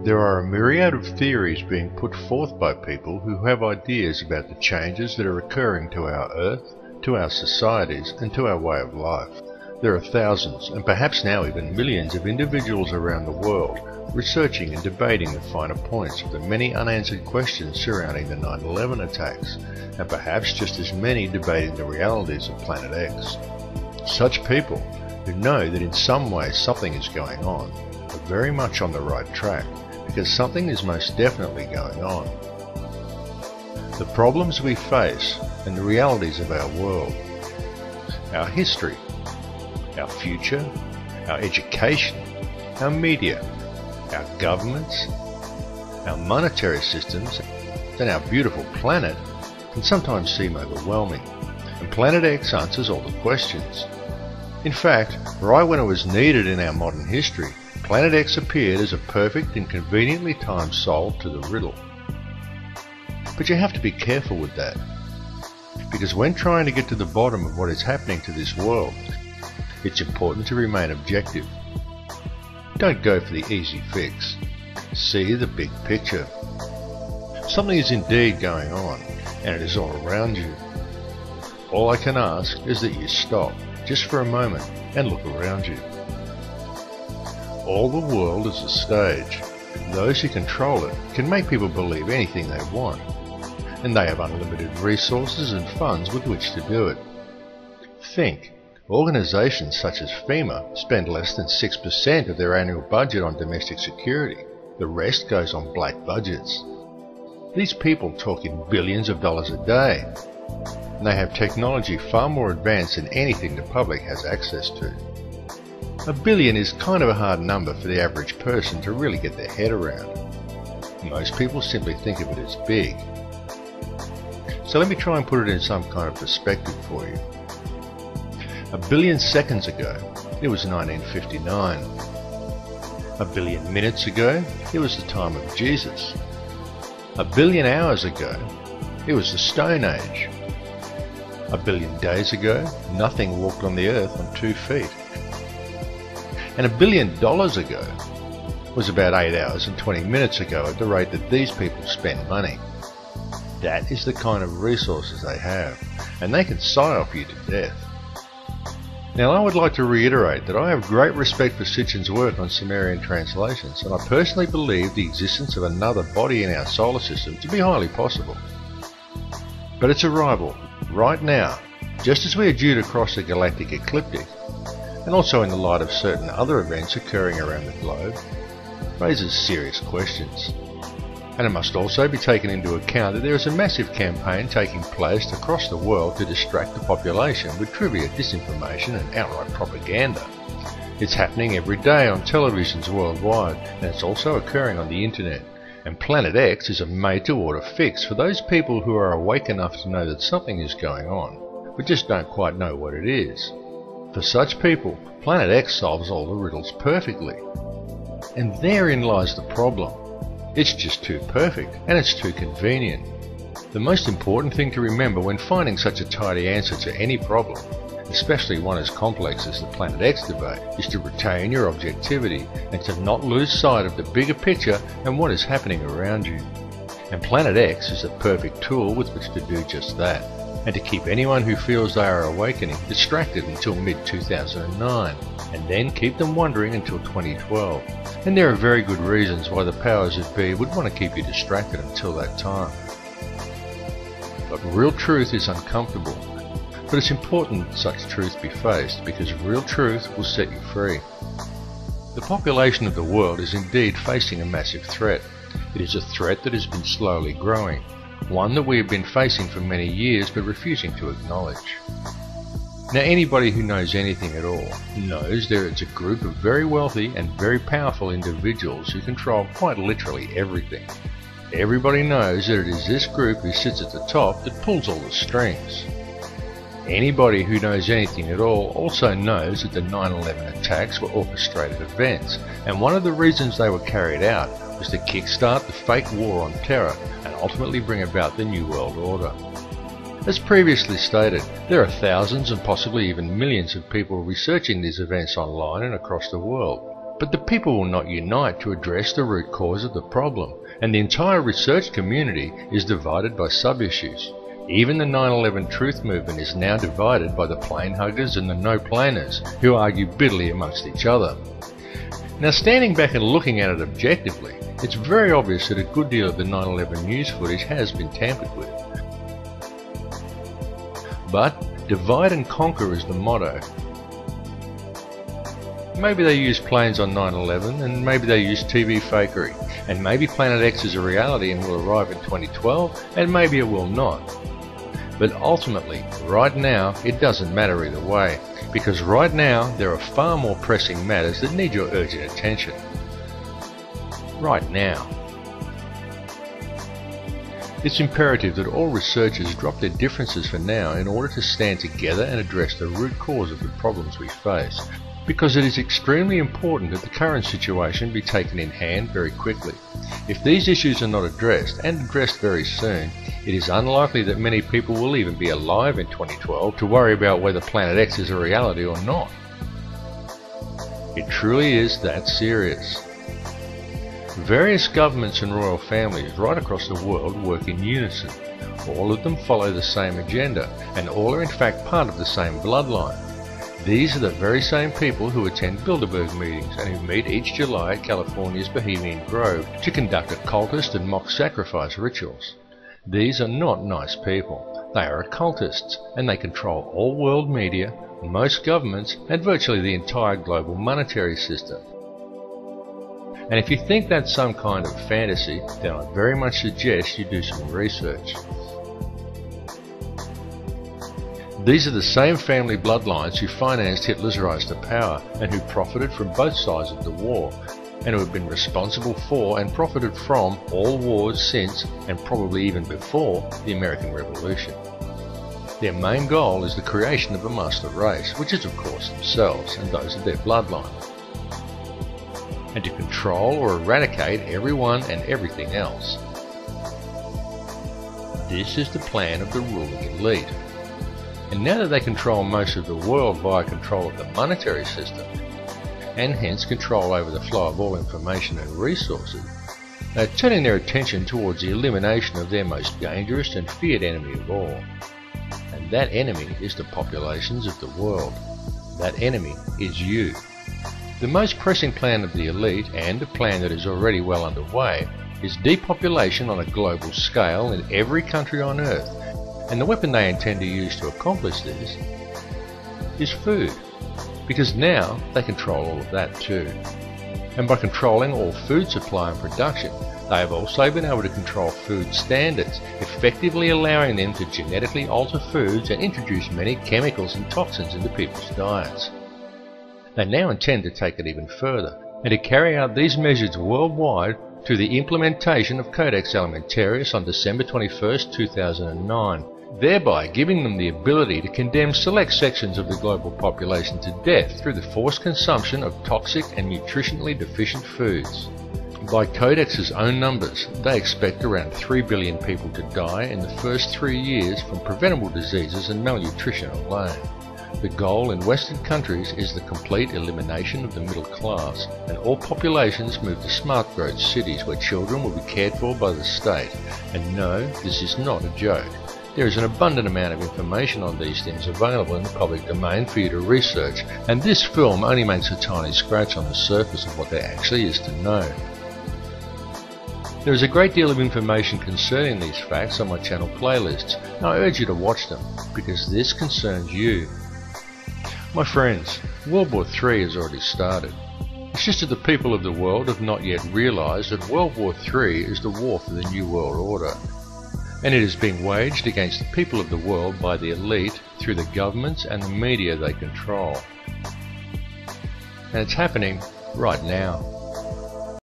There are a myriad of theories being put forth by people who have ideas about the changes that are occurring to our Earth, to our societies, and to our way of life. There are thousands, and perhaps now even millions of individuals around the world researching and debating the finer points of the many unanswered questions surrounding the 9/11 attacks, and perhaps just as many debating the realities of Planet X. Such people, who know that in some way something is going on, are very much on the right track, because something is most definitely going on. The problems we face and the realities of our world, our history, our future, our education, our media, our governments, our monetary systems, and our beautiful planet can sometimes seem overwhelming, and Planet X answers all the questions. In fact, right when it was needed in our modern history, Planet X appeared as a perfect and conveniently timed solve to the riddle. But you have to be careful with that, because when trying to get to the bottom of what is happening to this world, it's important to remain objective. Don't go for the easy fix. See the big picture. Something is indeed going on, and it is all around you. All I can ask is that you stop, just for a moment, and look around you. All the world is a stage. Those who control it can make people believe anything they want, and they have unlimited resources and funds with which to do it. Think, organisations such as FEMA spend less than 6% of their annual budget on domestic security. The rest goes on black budgets. These people talk in billions of dollars a day, and they have technology far more advanced than anything the public has access to. $1 billion is kind of a hard number for the average person to really get their head around. Most people simply think of it as big. So let me try and put it in some kind of perspective for you. 1 billion seconds ago, it was 1959. 1 billion minutes ago, it was the time of Jesus. 1 billion hours ago, it was the Stone Age. 1 billion days ago, nothing walked on the earth on 2 feet. And $1 billion ago was about 8 hours and 20 minutes ago at the rate that these people spend money. That is the kind of resources they have, and they can psyop you to death. Now, I would like to reiterate that I have great respect for Sitchin's work on Sumerian translations, and I personally believe the existence of another body in our solar system to be highly possible. But its arrival, right now, just as we are due to cross the galactic ecliptic, and also in the light of certain other events occurring around the globe, raises serious questions. And it must also be taken into account that there is a massive campaign taking place across the world to distract the population with trivia, disinformation and outright propaganda. It's happening every day on televisions worldwide, and it's also occurring on the internet. And Planet X is a made-to-order fix for those people who are awake enough to know that something is going on, but just don't quite know what it is. For such people, Planet X solves all the riddles perfectly. And therein lies the problem. It's just too perfect, and it's too convenient. The most important thing to remember when finding such a tidy answer to any problem, especially one as complex as the Planet X debate, is to retain your objectivity and to not lose sight of the bigger picture and what is happening around you. And Planet X is a perfect tool with which to do just that, and to keep anyone who feels they are awakening distracted until mid-2009, and then keep them wondering until 2012. And there are very good reasons why the powers that be would want to keep you distracted until that time. But real truth is uncomfortable. But it's important that such truth be faced, because real truth will set you free. The population of the world is indeed facing a massive threat. It is a threat that has been slowly growing, one that we have been facing for many years but refusing to acknowledge. Now, anybody who knows anything at all knows there is a group of very wealthy and very powerful individuals who control quite literally everything. Everybody knows that it is this group who sits at the top that pulls all the strings. Anybody who knows anything at all also knows that the 9/11 attacks were orchestrated events, and one of the reasons they were carried out was to kickstart the fake war on terror and ultimately bring about the New World Order. As previously stated, there are thousands and possibly even millions of people researching these events online and across the world. But the people will not unite to address the root cause of the problem, and the entire research community is divided by sub-issues. Even the 9/11 truth movement is now divided by the plane huggers and the no-planers, who argue bitterly amongst each other. Now, standing back and looking at it objectively, it's very obvious that a good deal of the 9/11 news footage has been tampered with. But divide and conquer is the motto. Maybe they used planes on 9/11, and maybe they used TV fakery, and maybe Planet X is a reality and will arrive in 2012, and maybe it will not. But ultimately, right now, it doesn't matter either way, because right now there are far more pressing matters that need your urgent attention. Right now. It's imperative that all researchers drop their differences for now in order to stand together and address the root cause of the problems we face, because it is extremely important that the current situation be taken in hand very quickly. If these issues are not addressed, and addressed very soon, it is unlikely that many people will even be alive in 2012 to worry about whether Planet X is a reality or not. It truly is that serious. Various governments and royal families right across the world work in unison. All of them follow the same agenda, and all are in fact part of the same bloodline. These are the very same people who attend Bilderberg meetings and who meet each July at California's Bohemian Grove to conduct occultist and mock sacrifice rituals. These are not nice people. They are occultists, and they control all world media, most governments, and virtually the entire global monetary system. And if you think that's some kind of fantasy, then I very much suggest you do some research. These are the same family bloodlines who financed Hitler's rise to power and who profited from both sides of the war, and who have been responsible for and profited from all wars since, and probably even before, the American Revolution. Their main goal is the creation of a master race, which is of course themselves and those of their bloodline, and to control or eradicate everyone and everything else. This is the plan of the ruling elite. And now that they control most of the world via control of the monetary system, and hence control over the flow of all information and resources, they are turning their attention towards the elimination of their most dangerous and feared enemy of all. And that enemy is the populations of the world. That enemy is you. The most pressing plan of the elite, and a plan that is already well underway, is depopulation on a global scale in every country on Earth. And the weapon they intend to use to accomplish this is food, because now they control all of that too. And by controlling all food supply and production, they have also been able to control food standards, effectively allowing them to genetically alter foods and introduce many chemicals and toxins into people's diets. They now intend to take it even further, and to carry out these measures worldwide through the implementation of Codex Alimentarius on December 21, 2009, thereby giving them the ability to condemn select sections of the global population to death through the forced consumption of toxic and nutritionally deficient foods. By Codex's own numbers, they expect around 3 billion people to die in the first 3 years from preventable diseases and malnutrition alone. The goal in Western countries is the complete elimination of the middle class, and all populations move to smart growth cities where children will be cared for by the state. And no, this is not a joke. There is an abundant amount of information on these things available in the public domain for you to research, and this film only makes a tiny scratch on the surface of what there actually is to know. There is a great deal of information concerning these facts on my channel playlists, and I urge you to watch them, because this concerns you. My friends, World War III has already started. It's just that the people of the world have not yet realised that World War III is the war for the New World Order, and it is being waged against the people of the world by the elite through the governments and the media they control. And it's happening right now.